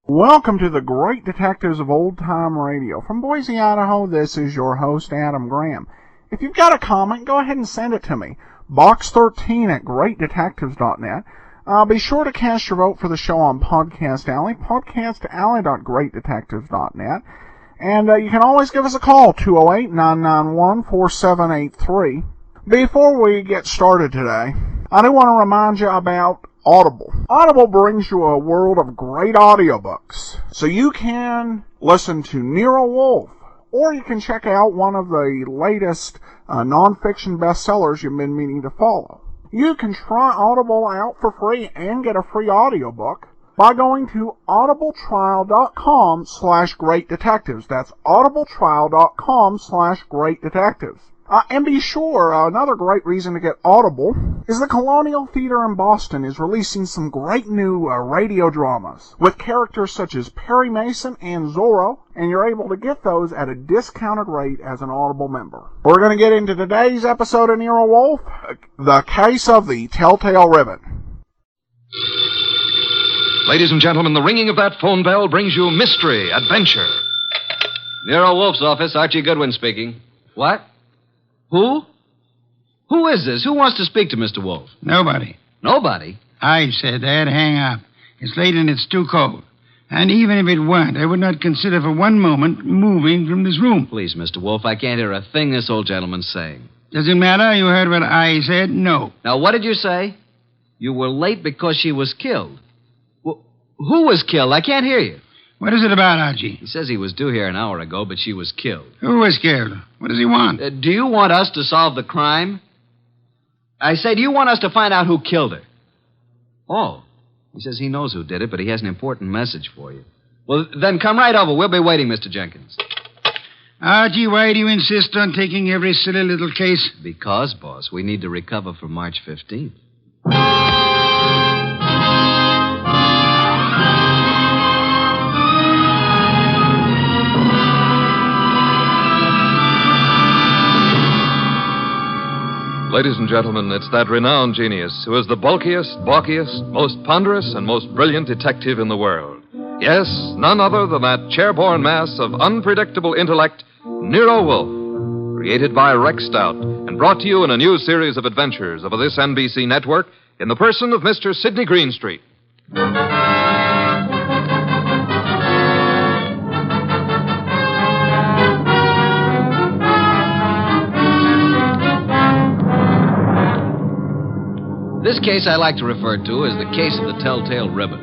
Welcome to the Great Detectives of Old Time Radio. From Boise, Idaho, this is your host, Adam Graham. If you've got a comment, go ahead and send it to me. Box 13 at greatdetectives.net. Be sure to cast your vote for the show on Podcast Alley, podcastalley.greatdetectives.net. And you can always give us a call, 208-991-4783. Before we get started today, I do want to remind you about Audible. Audible brings you a world of great audiobooks. So you can listen to Nero Wolfe, or you can check out one of the latest nonfiction bestsellers you've been meaning to follow. You can try Audible out for free and get a free audiobook by going to audibletrial.com/greatdetectives. That's audibletrial.com/greatdetectives. And be sure, another great reason to get Audible is the Colonial Theater in Boston is releasing some great new radio dramas with characters such as Perry Mason and Zorro, and you're able to get those at a discounted rate as an Audible member. We're going to get into today's episode of Nero Wolfe, the case of the Telltale Ribbon. Ladies and gentlemen, the ringing of that phone bell brings you mystery, adventure. Nero Wolfe's office, Archie Goodwin speaking. What? Who? Who is this? Who wants to speak to Mr. Wolfe? Nobody. Nobody? I said that. Hang up. It's late and it's too cold. And even if it weren't, I would not consider for one moment moving from this room. Please, Mr. Wolfe, I can't hear a thing this old gentleman's saying. Does it matter? You heard what I said? No. Now, what did you say? You were late because she was killed. Well, who was killed? I can't hear you. What is it about, Archie? He says he was due here an hour ago, but she was killed. Who was killed? What does he want? Do you want us to solve the crime? I say, do you want us to find out who killed her? Oh. He says he knows who did it, but he has an important message for you. Well, then come right over. We'll be waiting, Mr. Jenkins. Archie, why do you insist on taking every silly little case? Because, boss, we need to recover for March 15th. Ladies and gentlemen, it's that renowned genius who is the bulkiest, balkiest, most ponderous, and most brilliant detective in the world. Yes, none other than that chairborne mass of unpredictable intellect, Nero Wolfe, created by Rex Stout and brought to you in a new series of adventures over this NBC network in the person of Mr. Sidney Greenstreet. This case I like to refer to as the case of the Telltale Ribbon.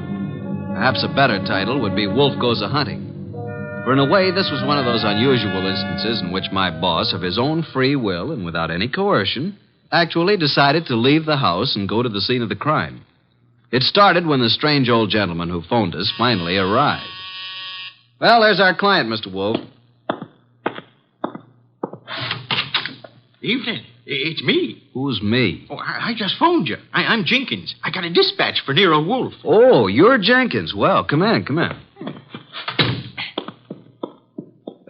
Perhaps a better title would be Wolfe Goes A-Hunting. For in a way, this was one of those unusual instances in which my boss, of his own free will and without any coercion, actually decided to leave the house and go to the scene of the crime. It started when the strange old gentleman who phoned us finally arrived. Well, there's our client, Mr. Wolfe. Evening. It's me. Who's me? Oh, I just phoned you. I'm Jenkins. I got a dispatch for Nero Wolfe. Oh, you're Jenkins. Well, come in.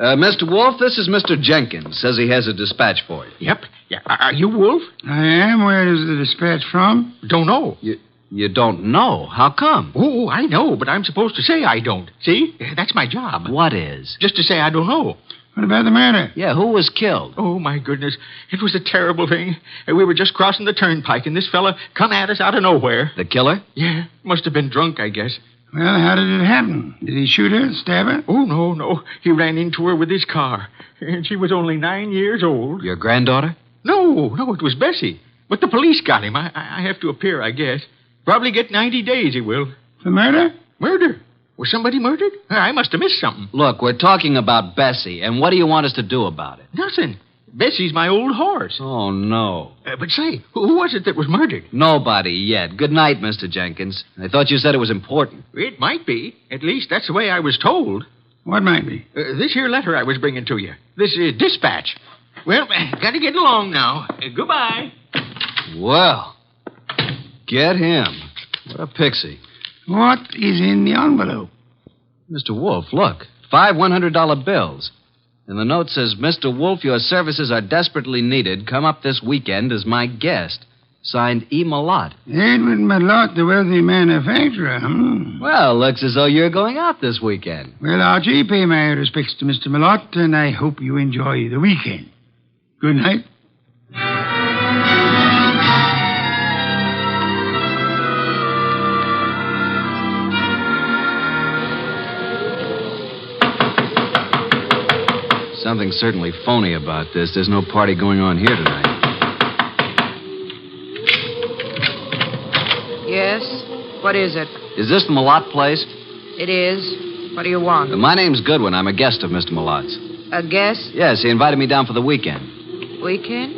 Mr. Wolfe, this is Mr. Jenkins. Says he has a dispatch for you. Yep. Yeah. Are you Wolfe? I am. Where is the dispatch from? Don't know. You don't know? How come? Oh, I know, but I'm supposed to say I don't. See? That's my job. What is? Just to say I don't know. What about the murder? Yeah, who was killed? Oh, my goodness. It was a terrible thing. We were just crossing the turnpike, and this fella come at us out of nowhere. The killer? Yeah. Must have been drunk, I guess. Well, how did it happen? Did he shoot her, stab her? Oh, no. He ran into her with his car. And she was only 9 years old. Your granddaughter? No, it was Bessie. But the police got him. I have to appear, I guess. Probably get 90 days, he will. For murder? Murder? Was somebody murdered? I must have missed something. Look, we're talking about Bessie, and what do you want us to do about it? Nothing. Bessie's my old horse. Oh, no. But say, who was it that was murdered? Nobody yet. Good night, Mr. Jenkins. I thought you said it was important. It might be. At least that's the way I was told. What might be? This here letter I was bringing to you. This dispatch. Well, gotta get along now. Goodbye. Well, get him. What a pixie. What is in the envelope? Mr. Wolfe, look. 5 $100 bills. And the note says, Mr. Wolfe, your services are desperately needed. Come up this weekend as my guest. Signed E. Malott. Edward Malott, the wealthy manufacturer. Well, looks as though you're going out this weekend. Well, Archie, pay my respects to Mr. Malott, and I hope you enjoy the weekend. Good night. Something certainly phony about this. There's no party going on here tonight. Yes? What is it? Is this the Malott place? It is. What do you want? My name's Goodwin. I'm a guest of Mr. Malott's. A guest? Yes, he invited me down for the weekend. Weekend?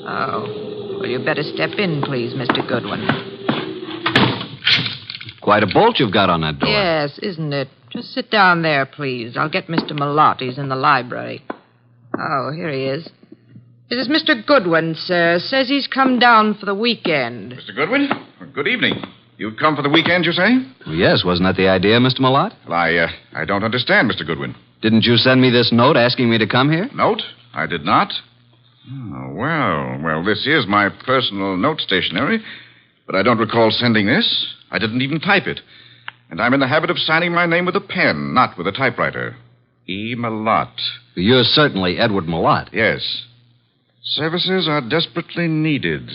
Oh. Well, you better step in, please, Mr. Goodwin. Quite a bolt you've got on that door. Yes, isn't it? Just sit down there, please. I'll get Mr. Malott. He's in the library. Oh, here he is. This is Mr. Goodwin, sir. Says he's come down for the weekend. Mr. Goodwin, good evening. You've come for the weekend, you say? Well, yes, wasn't that the idea, Mr. Malott? Well, I don't understand, Mr. Goodwin. Didn't you send me this note asking me to come here? Note? I did not. Oh, well, this is my personal note stationery, but I don't recall sending this. I didn't even type it. And I'm in the habit of signing my name with a pen, not with a typewriter. E. Malott. You're certainly Edward Malott. Yes. Services are desperately needed.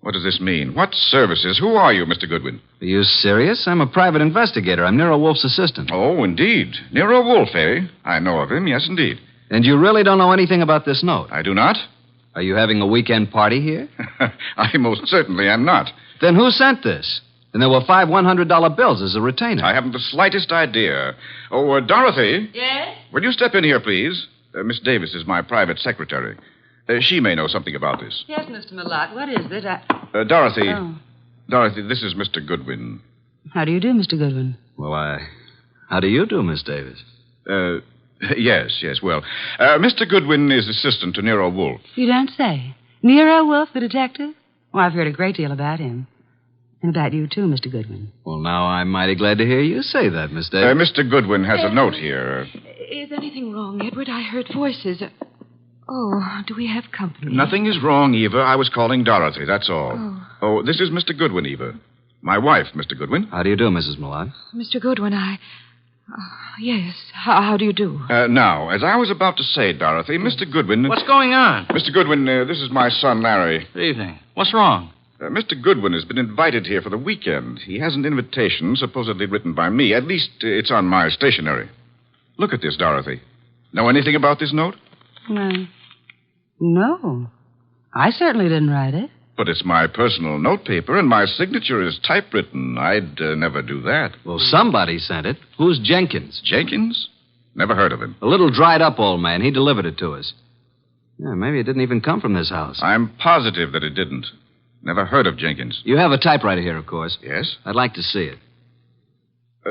What does this mean? What services? Who are you, Mr. Goodwin? Are you serious? I'm a private investigator. I'm Nero Wolfe's assistant. Oh, indeed. Nero Wolfe, eh? I know of him, yes, indeed. And you really don't know anything about this note? I do not. Are you having a weekend party here? I most certainly am not. Then who sent this? And there were 5 $100 bills as a retainer. I haven't the slightest idea. Oh, Dorothy. Yes? Will you step in here, please? Miss Davis is my private secretary. She may know something about this. Yes, Mr. Malott. What is it? Dorothy. Oh. Dorothy, this is Mr. Goodwin. How do you do, Mr. Goodwin? Well, how do you do, Miss Davis? Yes. Well, Mr. Goodwin is assistant to Nero Wolfe. You don't say. Nero Wolfe, the detective? Well, I've heard a great deal about him. And about you, too, Mr. Goodwin. Well, now I'm mighty glad to hear you say that, Miss Davis. Mr. Goodwin has a note here. Is anything wrong, Edward? I heard voices. Oh, do we have company? Nothing is wrong, Eva. I was calling Dorothy, that's all. Oh, this is Mr. Goodwin, Eva. My wife, Mr. Goodwin. How do you do, Mrs. Malott? Mr. Goodwin, yes. How do you do? Now, as I was about to say, Dorothy, Mr. Goodwin... What's going on? Mr. Goodwin, this is my son, Larry. Good evening. What's wrong? Mr. Goodwin has been invited here for the weekend. He has an invitation supposedly written by me. At least it's on my stationery. Look at this, Dorothy. Know anything about this note? No. I certainly didn't write it. But it's my personal notepaper, and my signature is typewritten. I'd never do that. Well, somebody sent it. Who's Jenkins? Jenkins? Never heard of him. A little dried-up old man. He delivered it to us. Yeah, maybe it didn't even come from this house. I'm positive that it didn't. Never heard of Jenkins. You have a typewriter here, of course. Yes? I'd like to see it.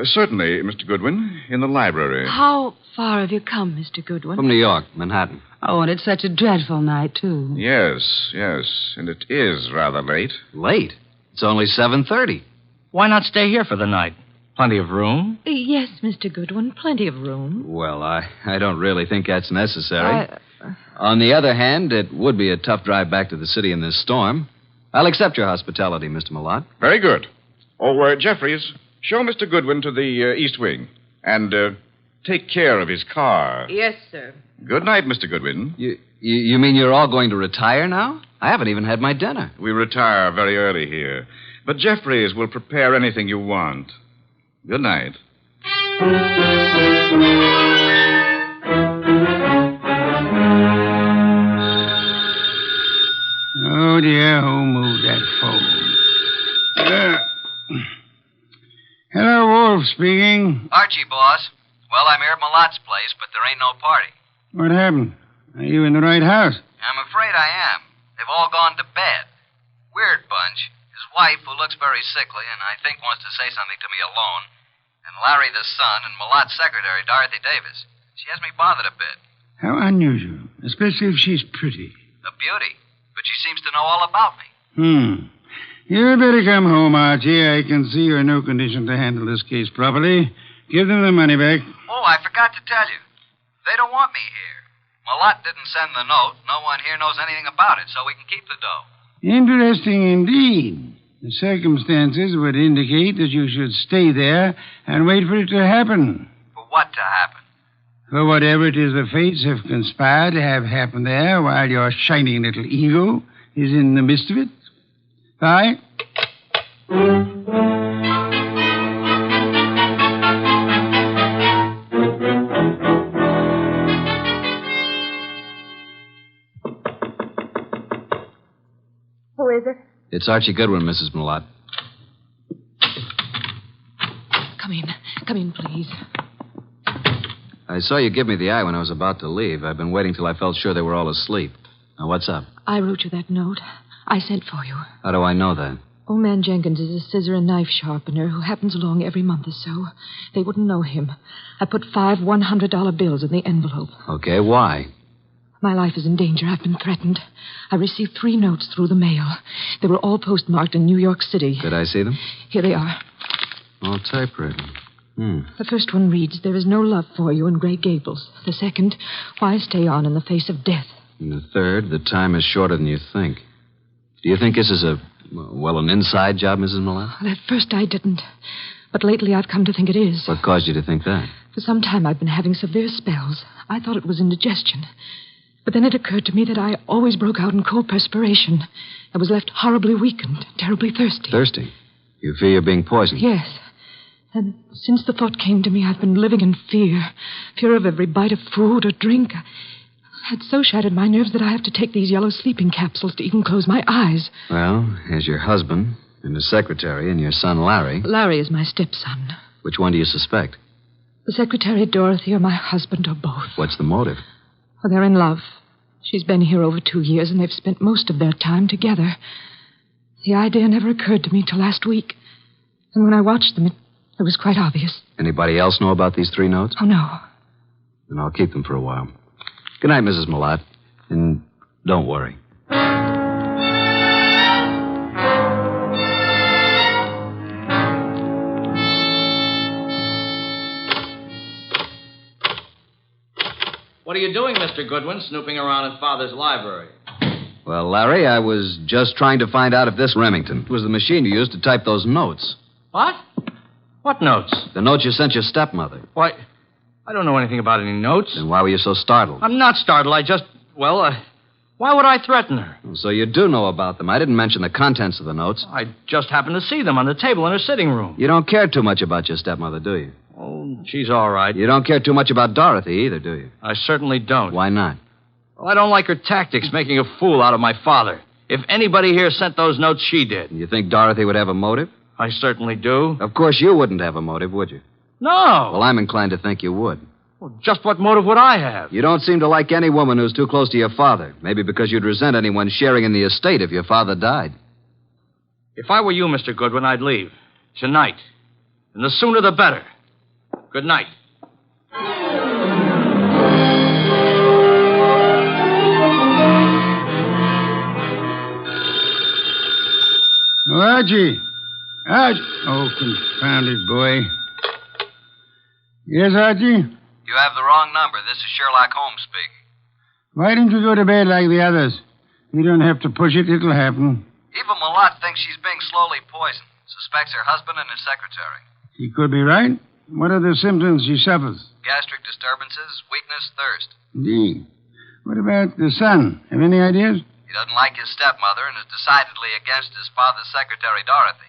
Certainly, Mr. Goodwin, in the library. How far have you come, Mr. Goodwin? From New York, Manhattan. Oh, and it's such a dreadful night, too. Yes. And it is rather late. Late? It's only 7:30. Why not stay here for the night? Plenty of room? Yes, Mr. Goodwin, plenty of room. Well, I don't really think that's necessary. On the other hand, it would be a tough drive back to the city in this storm. I'll accept your hospitality, Mr. Malott. Very good. Oh, Jeffries, show Mr. Goodwin to the East Wing. And take care of his car. Yes, sir. Good night, Mr. Goodwin. You mean you're all going to retire now? I haven't even had my dinner. We retire very early here. But Jeffries will prepare anything you want. Good night. Oh, dear, who moved that phone? Hello, Wolfe speaking. Archie, boss. Well, I'm here at Malott's place, but there ain't no party. What happened? Are you in the right house? I'm afraid I am. They've all gone to bed. Weird bunch. His wife, who looks very sickly and I think wants to say something to me alone. And and Larry the son, and Malot's secretary, Dorothy Davis. She has me bothered a bit. How unusual, especially if she's pretty. A beauty. But she seems to know all about me. You'd better come home, Archie. I can see you're in no condition to handle this case properly. Give them the money back. Oh, I forgot to tell you. They don't want me here. Malot didn't send the note. No one here knows anything about it, so we can keep the dough. Interesting indeed. The circumstances would indicate that you should stay there and wait for it to happen. For what to happen? For whatever it is the fates have conspired to have happen there while your shining little ego is in the midst of it. Bye. Who is it? It's Archie Goodwin, Mrs. Malott. Come in. Come in, please. I saw you give me the eye when I was about to leave. I've been waiting till I felt sure they were all asleep. Now, what's up? I wrote you that note. I sent for you. How do I know that? Old man Jenkins is a scissor and knife sharpener who happens along every month or so. They wouldn't know him. I put 5 $100 bills in the envelope. Okay, why? My life is in danger. I've been threatened. I received 3 notes through the mail. They were all postmarked in New York City. Could I see them? Here they are. All typewritten. The first one reads, "There is no love for you," in Grey Gables. The second, "Why stay on in the face of death?" And the third, "The time is shorter than you think." Do you think this is an inside job, Mrs. Malott? Well, at first I didn't. But lately I've come to think it is. What caused you to think that? For some time I've been having severe spells. I thought it was indigestion. But then it occurred to me that I always broke out in cold perspiration. I was left horribly weak and terribly thirsty. Thirsty? You fear you're being poisoned? Yes. And since the thought came to me, I've been living in fear. Fear of every bite of food or drink. It's so shattered my nerves that I have to take these yellow sleeping capsules to even close my eyes. Well, as your husband and his secretary and your son Larry... Larry is my stepson. Which one do you suspect? The secretary, Dorothy, or my husband, or both. What's the motive? Well, they're in love. She's been here over 2 years, and they've spent most of their time together. The idea never occurred to me till last week. And when I watched them, it was quite obvious. Anybody else know about these 3 notes? Oh, no. Then I'll keep them for a while. Good night, Mrs. Malott. And don't worry. What are you doing, Mr. Goodwin, snooping around in Father's library? Well, Larry, I was just trying to find out if this Remington was the machine you used to type those notes. What? What notes? The notes you sent your stepmother. Why, I don't know anything about any notes. Then why were you so startled? I'm not startled. I just, why would I threaten her? So you do know about them. I didn't mention the contents of the notes. I just happened to see them on the table in her sitting room. You don't care too much about your stepmother, do you? Oh, she's all right. You don't care too much about Dorothy either, do you? I certainly don't. Why not? Well, I don't like her tactics, making a fool out of my father. If anybody here sent those notes, she did. You think Dorothy would have a motive? I certainly do. Of course you wouldn't have a motive, would you? No. Well, I'm inclined to think you would. Well, just what motive would I have? You don't seem to like any woman who's too close to your father. Maybe because you'd resent anyone sharing in the estate if your father died. If I were you, Mr. Goodwin, I'd leave. Tonight. And the sooner the better. Good night. Oh, Archie. Oh, confounded boy. Yes, Archie? You have the wrong number. This is Sherlock Holmes speaking. Why didn't you go to bed like the others? You don't have to push it. It'll happen. Eva Malott thinks she's being slowly poisoned. Suspects her husband and his secretary. He could be right. What are the symptoms she suffers? Gastric disturbances, weakness, thirst. Indeed. What about the son? Have any ideas? He doesn't like his stepmother and is decidedly against his father's secretary, Dorothy.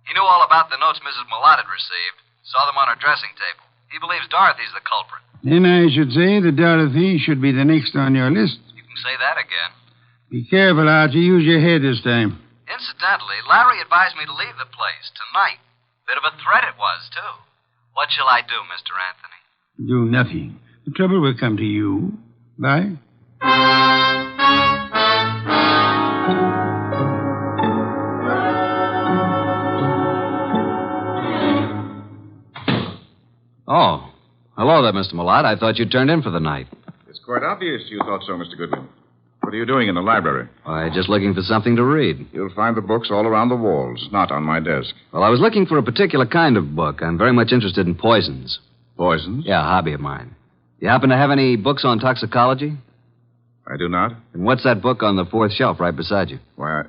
He knew all about the notes Mrs. Malott had received, saw them on her dressing table. He believes Dorothy's the culprit. Then I should say that Dorothy should be the next on your list. You can say that again. Be careful, Archie. Use your head this time. Incidentally, Larry advised me to leave the place tonight. Bit of a threat it was, too. What shall I do, Mr. Anthony? Do nothing. The trouble will come to you. Bye. Oh. Hello there, Mr. Millard. I thought you'd turned in for the night. It's quite obvious you thought so, Mr. Goodwin. What are you doing in the library? Why, just looking for something to read. You'll find the books all around the walls, not on my desk. Well, I was looking for a particular kind of book. I'm very much interested in poisons. Poisons? Yeah, a hobby of mine. You happen to have any books on toxicology? I do not. And what's that book on the fourth shelf right beside you? Why,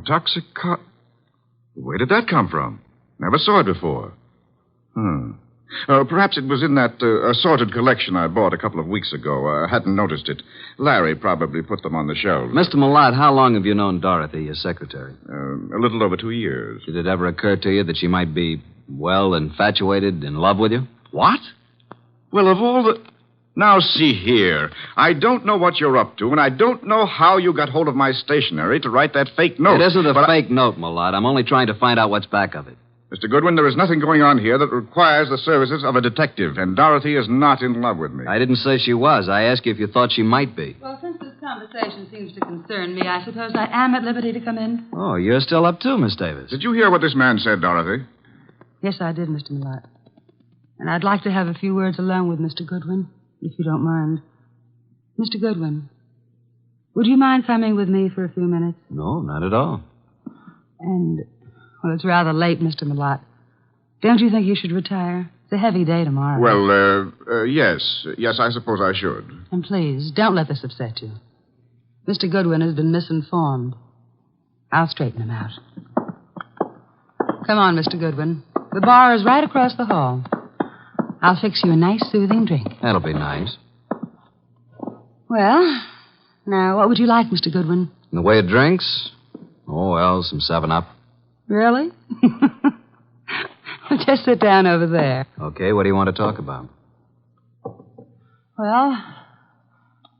toxico... Where did that come from? Never saw it before. Perhaps it was in that assorted collection I bought a couple of weeks ago. I hadn't noticed it. Larry probably put them on the shelves. Mr. Millard, how long have you known Dorothy, your secretary? A little over 2 years. Did it ever occur to you that she might be, well, infatuated, in love with you? What? Well, of all the... Now, see here. I don't know what you're up to, and I don't know how you got hold of my stationery to write that fake note. It isn't a fake note, Millard. I'm only trying to find out what's back of it. Mr. Goodwin, there is nothing going on here that requires the services of a detective, and Dorothy is not in love with me. I didn't say she was. I asked you if you thought she might be. Well, since this conversation seems to concern me, I suppose I am at liberty to come in. Oh, you're still up too, Miss Davis. Did you hear what this man said, Dorothy? Yes, I did, Mr. Millard. And I'd like to have a few words alone with Mr. Goodwin, if you don't mind. Mr. Goodwin, would you mind coming with me for a few minutes? No, not at all. And, well, it's rather late, Mr. Millard. Don't you think you should retire? It's a heavy day tomorrow. Well, yes. Yes, I suppose I should. And please, don't let this upset you. Mr. Goodwin has been misinformed. I'll straighten him out. Come on, Mr. Goodwin. The bar is right across the hall. I'll fix you a nice, soothing drink. That'll be nice. Well, now, what would you like, Mr. Goodwin? In the way of drinks? Oh, well, some 7-Up. Really? Well, just sit down over there. Okay, what do you want to talk about? Well,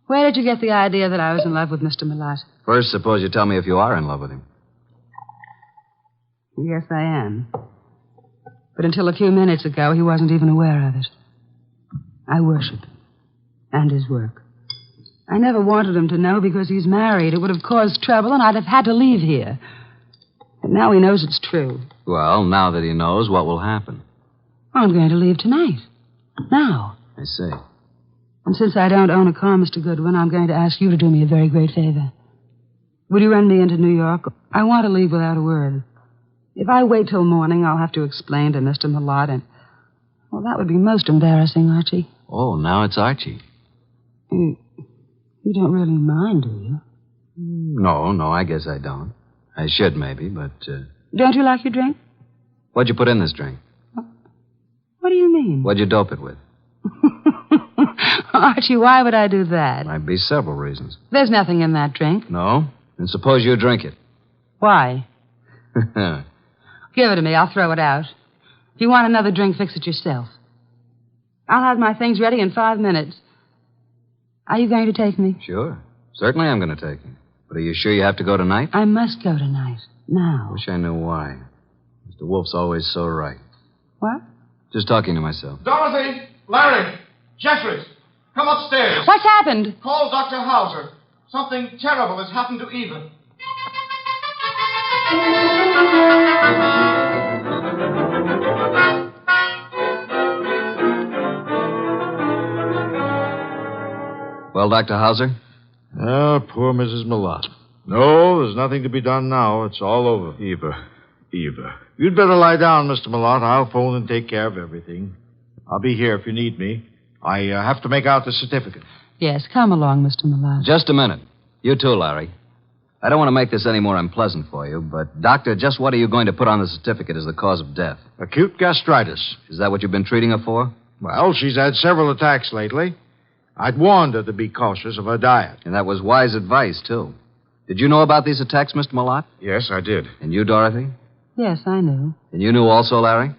where did you get the idea that I was in love with Mr. Millard? First, suppose you tell me if you are in love with him. Yes, I am. But until a few minutes ago, he wasn't even aware of it. I worship him and his work. I never wanted him to know because he's married. It would have caused trouble, and I'd have had to leave here. But now he knows it's true. Well, now that he knows, what will happen? I'm going to leave tonight. Now. I see. And since I don't own a car, Mr. Goodwin, I'm going to ask you to do me a very great favor. Would you run me into New York? I want to leave without a word. If I wait till morning, I'll have to explain to Mr. Millard, and, well, that would be most embarrassing, Archie. Oh, now it's Archie. You don't really mind, do you? No, I guess I don't. I should, maybe, but, Don't you like your drink? What'd you put in this drink? What do you mean? What'd you dope it with? Archie, why would I do that? Might be several reasons. There's nothing in that drink. No? Then suppose you drink it. Why? Give it to me. I'll throw it out. If you want another drink, fix it yourself. I'll have my things ready in 5 minutes. Are you going to take me? Sure. Certainly I'm going to take you. But are you sure you have to go tonight? I must go tonight. Now. Wish I knew why. Mr. Wolfe's always so right. What? Just talking to myself. Dorothy! Larry! Jeffries! Come upstairs. What's happened? Call Dr. Hauser. Something terrible has happened to Eva. Well, Dr. Hauser? Oh, poor Mrs. Millard. No, there's nothing to be done now. It's all over. Eva. You'd better lie down, Mr. Millard. I'll phone and take care of everything. I'll be here if you need me. I have to make out the certificate. Yes, come along, Mr. Millard. Just a minute. You too, Larry. I don't want to make this any more unpleasant for you, but, Doctor, just what are you going to put on the certificate as the cause of death? Acute gastritis. Is that what you've been treating her for? Well, she's had several attacks lately. I'd warned her to be cautious of her diet. And that was wise advice, too. Did you know about these attacks, Mr. Millard? Yes, I did. And you, Dorothy? Yes, I knew. And you knew also, Larry?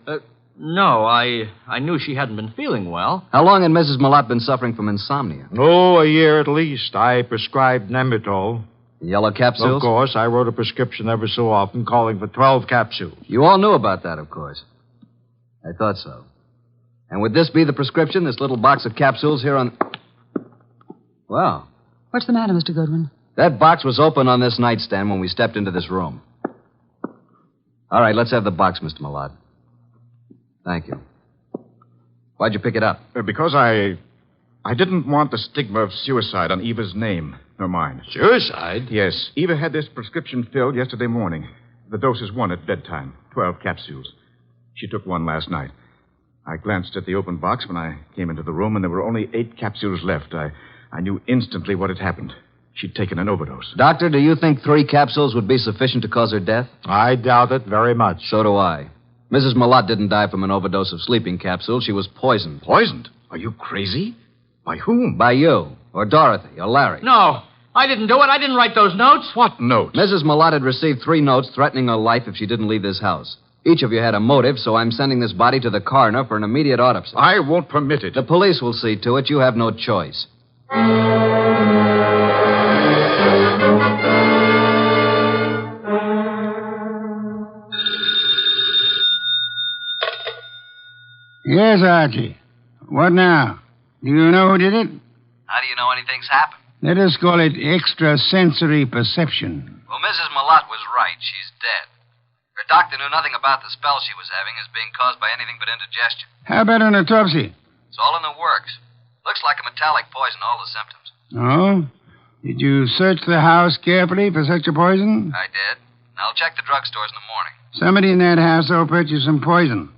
No, I knew she hadn't been feeling well. How long had Mrs. Millard been suffering from insomnia? Oh, a year at least. I prescribed Nemitol. Yellow capsules? Of course. I wrote a prescription every so often calling for 12 capsules. You all knew about that, of course. I thought so. And would this be the prescription, this little box of capsules here on... Well, What's the matter, Mr. Goodwin? that box was open on this nightstand when we stepped into this room. All right, let's have the box, Mr. Millard. Thank you. Why'd you pick it up? Because I didn't want the stigma of suicide on Eva's name, nor mine. Suicide? Yes. Eva had this prescription filled yesterday morning. The dose is 1 at bedtime, 12 capsules. She took 1 last night. I glanced at the open box when I came into the room, and there were only 8 capsules left. I knew instantly what had happened. She'd taken an overdose. Doctor, do you think 3 capsules would be sufficient to cause her death? I doubt it very much. So do I. Mrs. Malott didn't die from an overdose of sleeping capsules. She was poisoned. Poisoned? Are you crazy? By whom? By you, or Dorothy, or Larry. No, I didn't do it. I didn't write those notes. What notes? Mrs. Malott had received 3 notes threatening her life if she didn't leave this house. Each of you had a motive, so I'm sending this body to the coroner for an immediate autopsy. I won't permit it. The police will see to it. You have no choice. Yes, Archie. What now? Do you know who did it? How do you know anything's happened? Let us call it extrasensory perception. Well, Mrs. Malott was right. She's dead. Her doctor knew nothing about the spell she was having as being caused by anything but indigestion. How about an autopsy? It's all in the works. Looks like a metallic poison, all the symptoms. Oh? Did you search the house carefully for such a poison? I did. I'll check the drugstores in the morning. Somebody in that house will purchase some poison.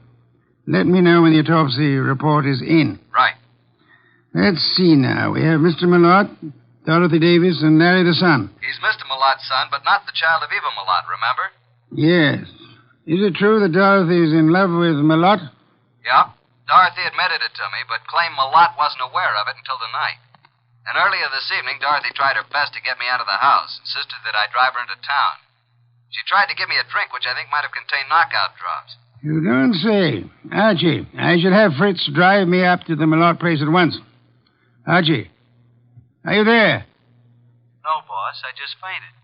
Let me know when the autopsy report is in. Right. Let's see now. We have Mr. Malott, Dorothy Davis, and Larry the son. He's Mr. Malott's son, but not the child of Eva Malott, remember? Yes. Is it true that Dorothy is in love with Malott? Yeah. Dorothy admitted it to me, but claimed Malott wasn't aware of it until tonight. And earlier this evening, Dorothy tried her best to get me out of the house, insisted that I drive her into town. She tried to give me a drink, which I think might have contained knockout drops. You don't say. Archie, I should have Fritz drive me up to the Malott place at once. Archie, are you there? No, boss. I just fainted.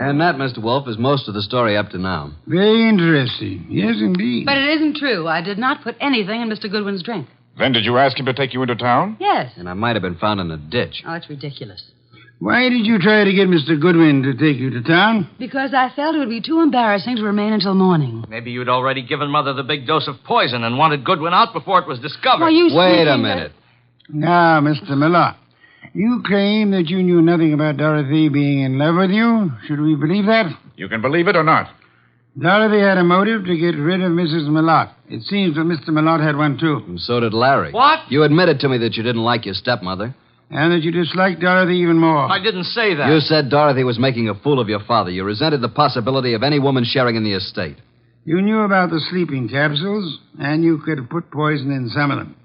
And that, Mr. Wolfe, is most of the story up to now. Very interesting. Yes, indeed. But it isn't true. I did not put anything in Mr. Goodwin's drink. Then did you ask him to take you into town? Yes. And I might have been found in a ditch. Oh, it's ridiculous. Why did you try to get Mr. Goodwin to take you to town? Because I felt it would be too embarrassing to remain until morning. Maybe you'd already given Mother the big dose of poison and wanted Goodwin out before it was discovered. Well, you Wait a minute. Now, Mr. Malott, you claim that you knew nothing about Dorothy being in love with you. Should we believe that? You can believe it or not. Dorothy had a motive to get rid of Mrs. Malott. It seems that Mr. Malott had one, too. And so did Larry. What? You admitted to me that you didn't like your stepmother. And that you disliked Dorothy even more. I didn't say that. You said Dorothy was making a fool of your father. You resented the possibility of any woman sharing in the estate. You knew about the sleeping capsules, and you could have put poison in some of them.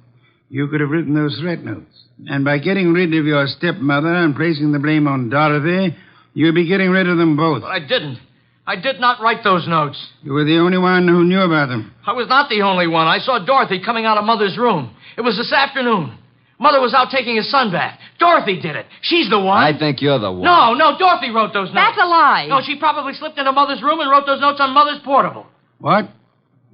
You could have written those threat notes. And by getting rid of your stepmother and placing the blame on Dorothy, you'd be getting rid of them both. But I didn't. I did not write those notes. You were the only one who knew about them. I was not the only one. I saw Dorothy coming out of Mother's room. It was this afternoon. Mother was out taking a sunbath. Dorothy did it. She's the one. I think you're the one. No, Dorothy wrote those notes. That's a lie. No, she probably slipped into Mother's room and wrote those notes on Mother's portable. What?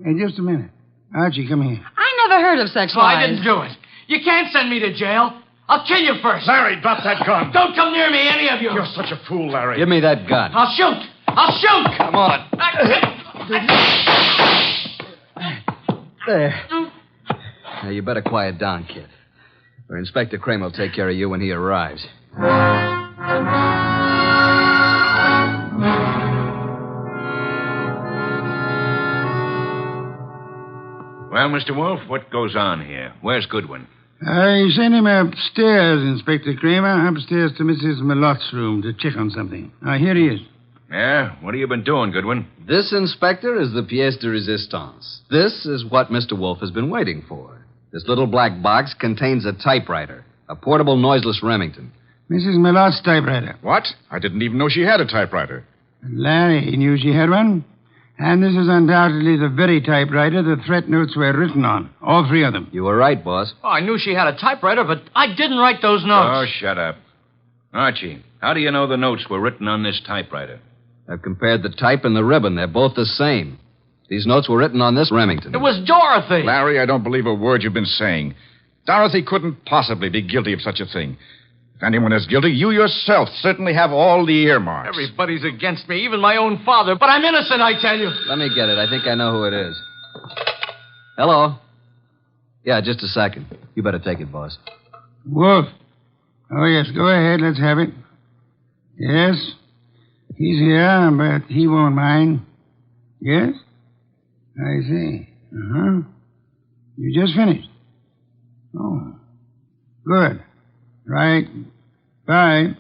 Hey, just a minute. Archie, come here. I never heard of such So I lies. didn't do it. You can't send me to jail. I'll kill you first. Larry, drop that gun. Don't come near me, any of you. You're such a fool, Larry. Give me that gun. I'll shoot. I'll shoot. Come on. There. Now, you better quiet down, kid. Or Inspector Kramer will take care of you when he arrives. Well, Mr. Wolfe, what goes on here? Where's Goodwin? I sent him upstairs, Inspector Kramer, upstairs to Mrs. Malott's room to check on something. Here he is. Yeah? What have you been doing, Goodwin? This, Inspector, is the pièce de résistance. This is what Mr. Wolfe has been waiting for. This little black box contains a typewriter, a portable noiseless Remington. Mrs. Malott's typewriter. What? I didn't even know she had a typewriter. Larry knew she had one. And this is undoubtedly the very typewriter the threat notes were written on. All 3 of them. You were right, boss. Oh, I knew she had a typewriter, but I didn't write those notes. Oh, shut up. Archie, how do you know the notes were written on this typewriter? I've compared the type and the ribbon. They're both the same. These notes were written on this Remington. It was Dorothy. Larry, I don't believe a word you've been saying. Dorothy couldn't possibly be guilty of such a thing. If anyone is guilty, you yourself certainly have all the earmarks. Everybody's against me, even my own father. But I'm innocent, I tell you. Let me get it. I think I know who it is. Hello? Yeah, just a second. You better take it, boss. Wolfe. Oh, yes, go ahead. Let's have it. Yes? He's here, but he won't mind. Yes? I see. Uh-huh. You just finished? Oh. Good. Right. Bye.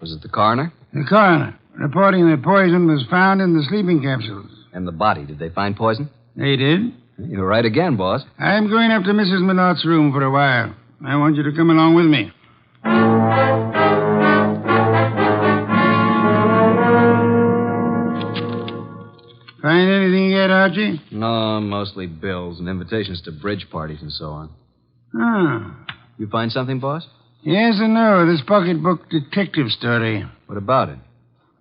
Was it the coroner? The coroner, reporting that poison was found in the sleeping capsules. And the body. Did they find poison? They did. You're right again, boss. I'm going up to Mrs. Malott's room for a while. I want you to come along with me. Find anything yet, Archie? No, mostly bills and invitations to bridge parties and so on. Ah. You find something, boss? Yes and no. This pocketbook detective story. What about it?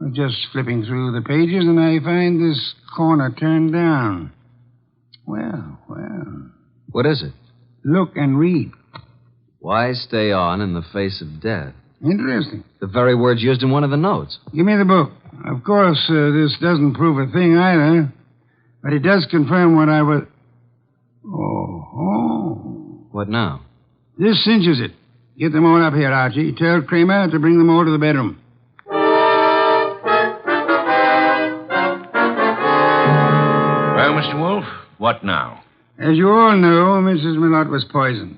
I'm just flipping through the pages, and I find this corner turned down. Well. What is it? Look and read. Why stay on in the face of death? Interesting. The very words used in one of the notes. Give me the book. Of course, this doesn't prove a thing either, but it does confirm what I was... Oh. What now? This cinches it. Get them all up here, Archie. Tell Kramer to bring them all to the bedroom. Well, Mr. Wolfe, what now? As you all know, Mrs. Millott was poisoned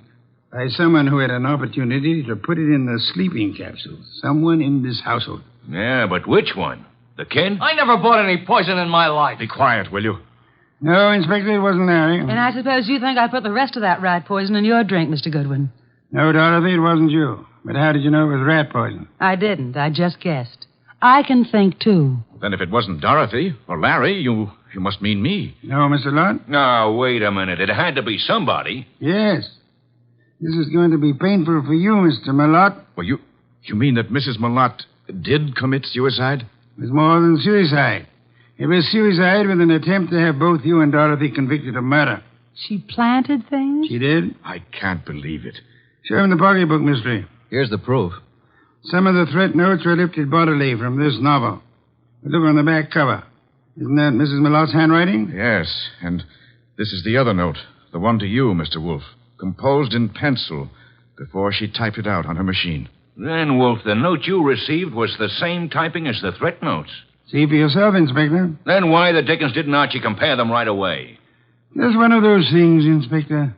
by someone who had an opportunity to put it in the sleeping capsules. Someone in this household. Yeah, but which one? The kid? I never bought any poison in my life. Be quiet, will you? No, Inspector, it wasn't Larry. And I suppose you think I put the rest of that rat poison in your drink, Mr. Goodwin. No, Dorothy, it wasn't you. But how did you know it was rat poison? I didn't. I just guessed. I can think, too. Then if it wasn't Dorothy or Larry, you must mean me. No, Mr. Lott? No, wait a minute. It had to be somebody. Yes. This is going to be painful for you, Mr. Millott. Well, you mean that Mrs. Millott did commit suicide? It was more than suicide. It was suicide with an attempt to have both you and Dorothy convicted of murder. She planted things? She did? I can't believe it. Show him the pocketbook, mystery. Here's the proof. Some of the threat notes were lifted bodily from this novel. But look on the back cover. Isn't that Mrs. Millott's handwriting? Yes, and this is the other note, the one to you, Mr. Wolfe, composed in pencil before she typed it out on her machine. Then, Wolfe, the note you received was the same typing as the threat notes. See for yourself, Inspector. Then why the dickens didn't Archie compare them right away? Just one of those things, Inspector.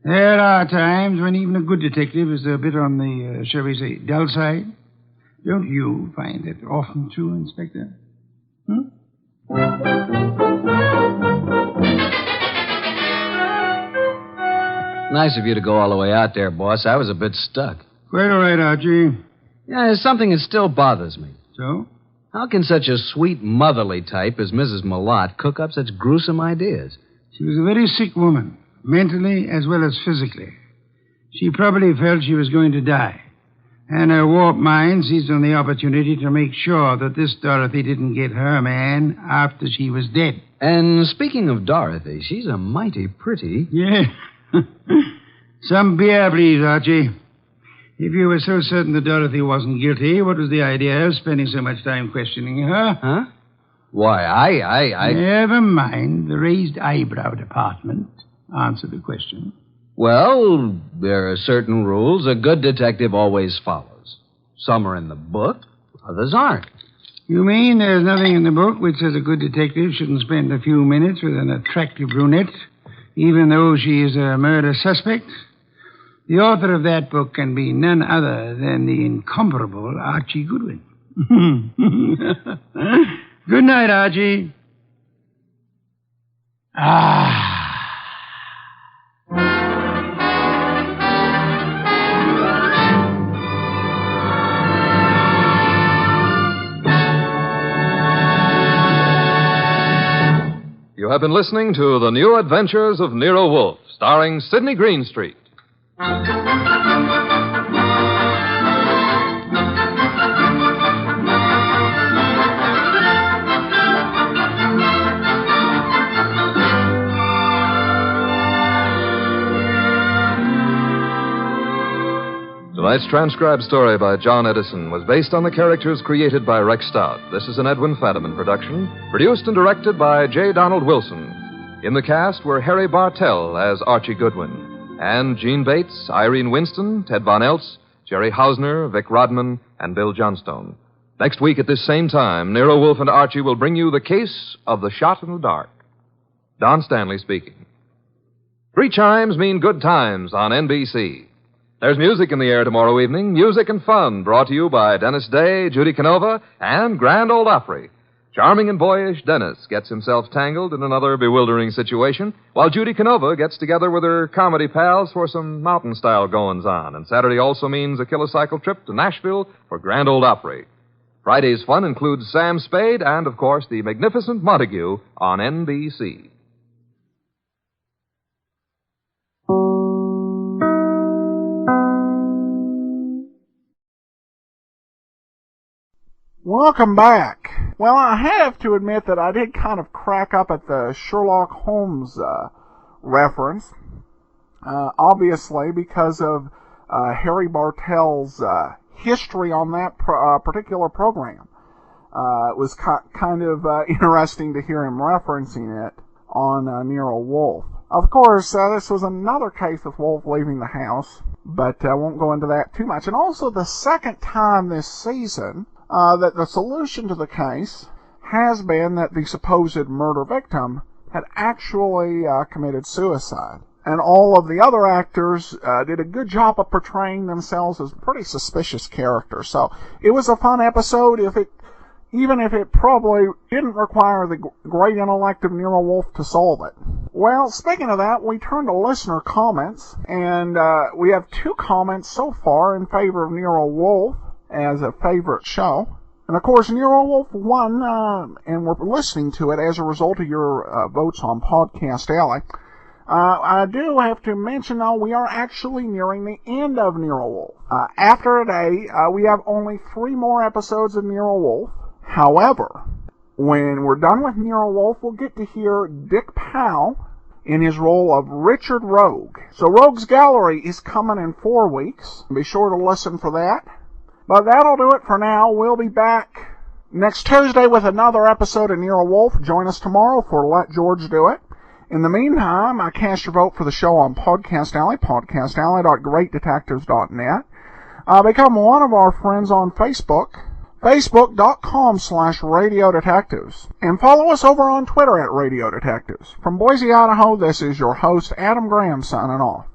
There are times when even a good detective is a bit on the, shall we say, dull side. Don't you find it often true, Inspector? Nice of you to go all the way out there, boss. I was a bit stuck. Quite all right, Archie. Yeah, there's something that still bothers me. So? How can such a sweet, motherly type as Mrs. Millott cook up such gruesome ideas? She was a very sick woman, mentally as well as physically. She probably felt she was going to die. And her warped mind seized on the opportunity to make sure that this Dorothy didn't get her man after she was dead. And speaking of Dorothy, she's a mighty pretty... Yeah. Some beer, please, Archie. If you were so certain that Dorothy wasn't guilty, what was the idea of spending so much time questioning her? Huh? Why, I... Never mind the raised eyebrow department. Answer the question. Well, there are certain rules a good detective always follows. Some are in the book, others aren't. You mean there's nothing in the book which says a good detective shouldn't spend a few minutes with an attractive brunette, even though she is a murder suspect? The author of that book can be none other than the incomparable Archie Goodwin. Good night, Archie. You have been listening to The New Adventures of Nero Wolfe, starring Sidney Greenstreet. Tonight's transcribed story by John Edison was based on the characters created by Rex Stout. This is an Edwin Fadiman production, produced and directed by J. Donald Wilson. In the cast were Harry Bartell as Archie Goodwin, and Gene Bates, Irene Winston, Ted Von Eltz, Jerry Hausner, Vic Rodman, and Bill Johnstone. Next week at this same time, Nero Wolfe and Archie will bring you the case of the shot in the dark. Don Stanley speaking. 3 chimes mean good times on NBC. There's music in the air tomorrow evening, music and fun, brought to you by Dennis Day, Judy Canova, and Grand Ole Opry. Charming and boyish Dennis gets himself tangled in another bewildering situation, while Judy Canova gets together with her comedy pals for some mountain-style goings-on. And Saturday also means a kilocycle trip to Nashville for Grand Ole Opry. Friday's fun includes Sam Spade and, of course, the magnificent Montague on NBC. Welcome back. Well, I have to admit that I did kind of crack up at the Sherlock Holmes reference, obviously because of Harry Bartell's history on that particular program. It was kind of interesting to hear him referencing it on Nero Wolfe. Of course, this was another case with Wolfe leaving the house, but I won't go into that too much. And also the second time this season that the solution to the case has been that the supposed murder victim had actually committed suicide. And all of the other actors did a good job of portraying themselves as pretty suspicious characters. So it was a fun episode, even if it probably didn't require the great intellect of Nero Wolfe to solve it. Well, speaking of that, we turn to listener comments, and we have 2 comments so far in favor of Nero Wolfe as a favorite show. And of course, Nero Wolfe won, and we're listening to it as a result of your votes on Podcast Alley. I do have to mention, though, we are actually nearing the end of Nero Wolfe. After today, we have only 3 more episodes of Nero Wolfe. However, when we're done with Nero Wolfe, we'll get to hear Dick Powell in his role of Richard Rogue. So Rogue's Gallery is coming in 4 weeks. Be sure to listen for that. But that'll do it for now. We'll be back next Tuesday with another episode of Nero Wolfe. Join us tomorrow for Let George Do It. In the meantime, cast your vote for the show on Podcast Alley, podcastalley.greatdetectives.net. Become one of our friends on Facebook, facebook.com/Radio Detectives. And follow us over on Twitter at Radio Detectives. From Boise, Idaho, this is your host, Adam Graham, signing off.